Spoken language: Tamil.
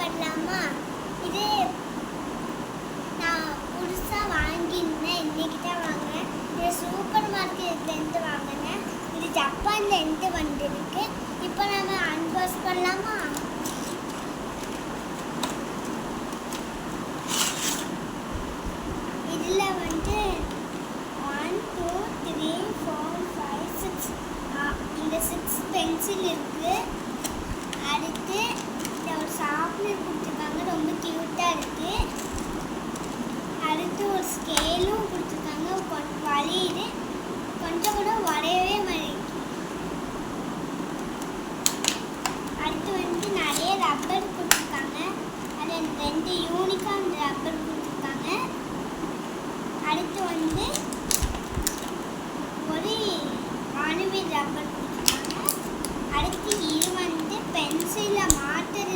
பண்ணலாமா? இது நான் புதுசாக வாங்கியிருந்தேன், இன்னைக்கு தான் வாங்கினேன். இது சூப்பர் மார்க்கெட்லேருந்து வாங்கினேன். இது ஜப்பான்லேருந்து வந்துருக்கு. இப்போ நம்ம அன்பாக்ஸ் பண்ணலாமா? இதில் 1 2 3 4 5 6 இந்த 6 பென்சில் இருக்குது. அடுத்து இந்த ஒரு ஷார்ப்னர் கொடுத்துருக்காங்க, ரொம்ப க்யூட்டாக இருக்குது. அடுத்து ஒரு ஸ்கேலும் கொடுத்துருக்காங்க, வலியுது, கொஞ்சம் கூட வரையவே மாட்டேங்குது. அடுத்து நிறைய ரப்பர் கொடுத்துருக்காங்க, அது 2 யூனிக்கான ரப்பர் கொடுத்துருக்காங்க. அடுத்து ஒரு அணுவின் ரப்பர் கொடுத்துருக்காங்க. அடுத்து இது பென்சிலை மாற்றுறது